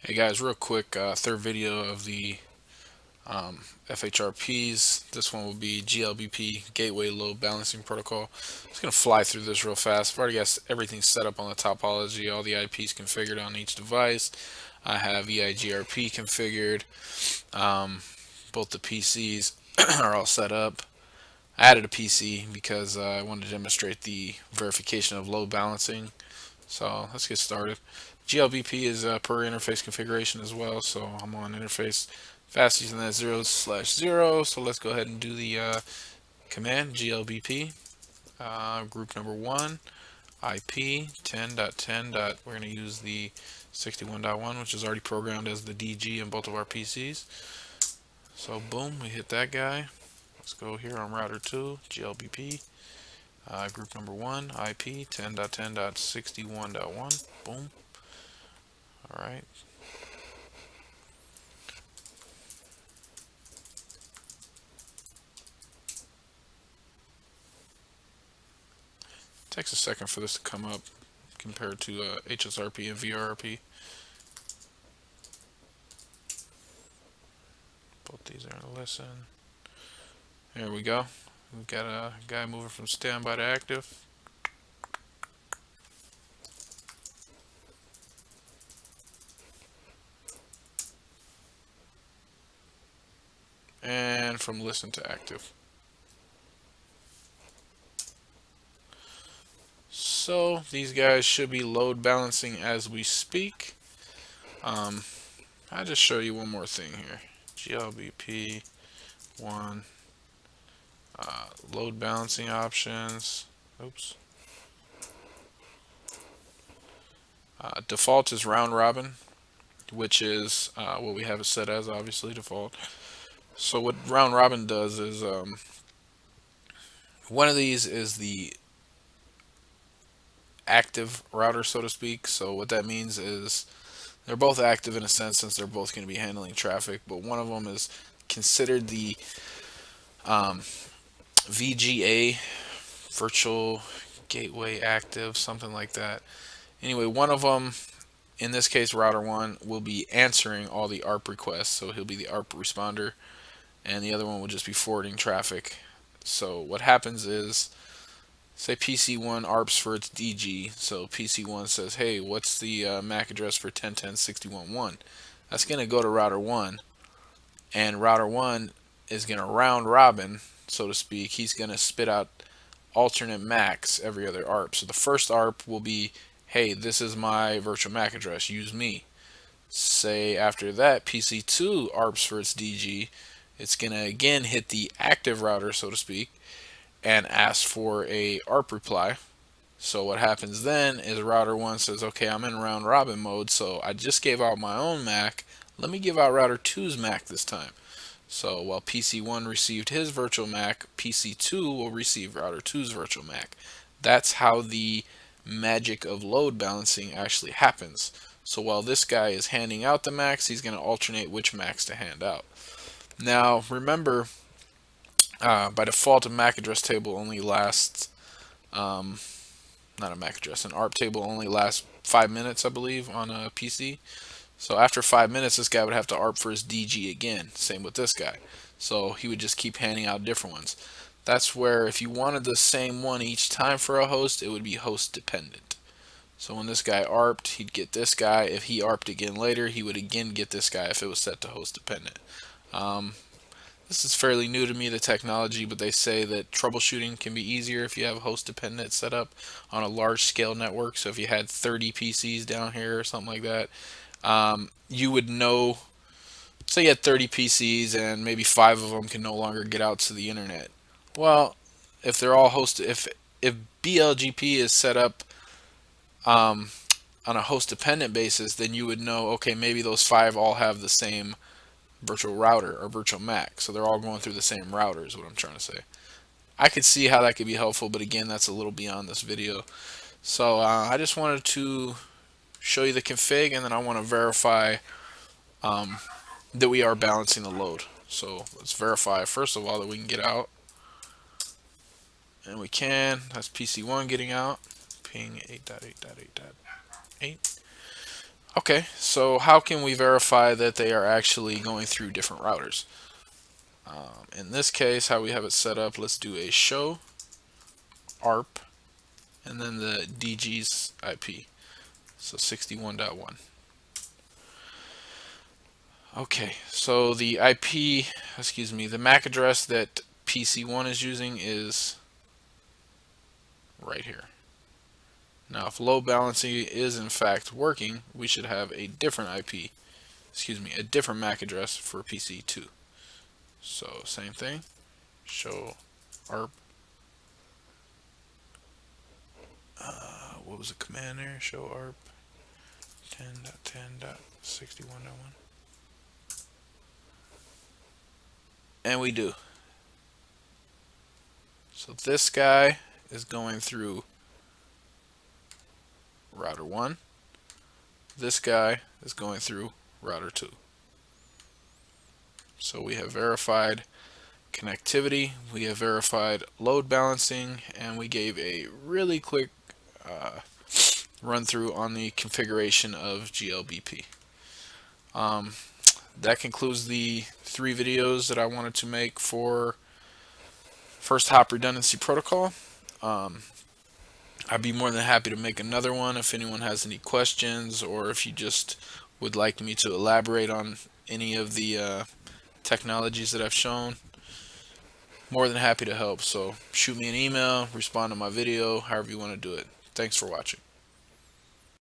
Hey guys, real quick, third video of the FHRPs. This one will be GLBP, Gateway Load Balancing Protocol. I'm just going to fly through this real fast. I've already got everything set up on the topology, all the IPs configured on each device. I have EIGRP configured. Both the PCs are all set up. I added a PC because I wanted to demonstrate the verification of load balancing. So let's get started. GLBP is per interface configuration as well, so I'm on interface fast using that 0/0. So let's go ahead and do the command GLBP group number 1 IP 10.10. We're going to use the 61.1, which is already programmed as the DG in both of our PCs. So boom, we hit that guy. Let's go here on router 2 GLBP. Group number 1, IP 10.10.61.1. Boom. Alright. Takes a second for this to come up compared to HSRP and VRRP. Both these are in listen. There we go. We've got a guy moving from standby to active. And from listen to active. So these guys should be load balancing as we speak. I'll just show you one more thing here. GLBP 1 load balancing options. Oops. Default is round robin, which is what we have it set as, obviously default. So what round robin does is one of these is the active router, so to speak. So what that means is they're both active in a sense, since they're both going to be handling traffic, but one of them is considered the VGA, virtual gateway active, something like that. Anyway, one of them, in this case router 1, will be answering all the ARP requests, so he'll be the ARP responder, and the other one will just be forwarding traffic. So what happens is, say PC1 ARPs for its DG, so PC1 says, hey, what's the MAC address for 10.10.61.1? That's going to go to router 1, and router 1 is going to round robin, so to speak. He's going to spit out alternate MACs every other ARP. So the first ARP will be, hey, this is my virtual MAC address, use me. Say after that, PC2 ARPs for its DG. It's going to again hit the active router, so to speak, and ask for a ARP reply. So what happens then is router 1 says, okay, I'm in round robin mode, so I just gave out my own MAC. Let me give out router 2's MAC this time. So while PC1 received his virtual MAC, PC2 will receive router 2's virtual MAC. That's how the magic of load balancing actually happens. So while this guy is handing out the MACs, he's going to alternate which MACs to hand out. Now remember, by default, a MAC address table only lasts, not a MAC address, an ARP table only lasts 5 minutes, I believe, on a PC. So after 5 minutes, this guy would have to ARP for his DG again. Same with this guy. So he would just keep handing out different ones. That's where if you wanted the same one each time for a host, it would be host dependent. So when this guy ARPed, he'd get this guy. If he ARPed again later, he would again get this guy if it was set to host dependent. This is fairly new to me, the technology, but they say that troubleshooting can be easier if you have host dependent set up on a large scale network. So if you had 30 PCs down here or something like that, you would know, say you had 30 PCs and maybe 5 of them can no longer get out to the internet. Well, if they're all hosted, if BLGP is set up on a host dependent basis, then you would know, okay, maybe those 5 all have the same virtual router or virtual MAC, so they're all going through the same router is what I'm trying to say. I could see how that could be helpful, but again, that's a little beyond this video. So I just wanted to show you the config, and then I want to verify that we are balancing the load. So let's verify first of all that we can get out, and we can. That's PC1 getting out, ping 8.8.8.8. Okay, so how can we verify that they are actually going through different routers? In this case, how we have it set up, let's do a show ARP and then the DG's IP, so 61.1. Okay, so the IP, excuse me, the MAC address that PC1 is using is right here. Now, if load balancing is in fact working, we should have a different IP, excuse me, a different MAC address for PC2. So, same thing, show ARP. What was the command there? Show ARP 10.10.61.1. And we do. So this guy is going through router 1. This guy is going through router 2. So we have verified connectivity, we have verified load balancing, and we gave a really quick run through on the configuration of GLBP. That concludes the 3 videos that I wanted to make for first hop redundancy protocol. I'd be more than happy to make another one if anyone has any questions, or if you just would like me to elaborate on any of the technologies that I've shown. More than happy to help. So shoot me an email, respond to my video, however you want to do it. Thanks for watching.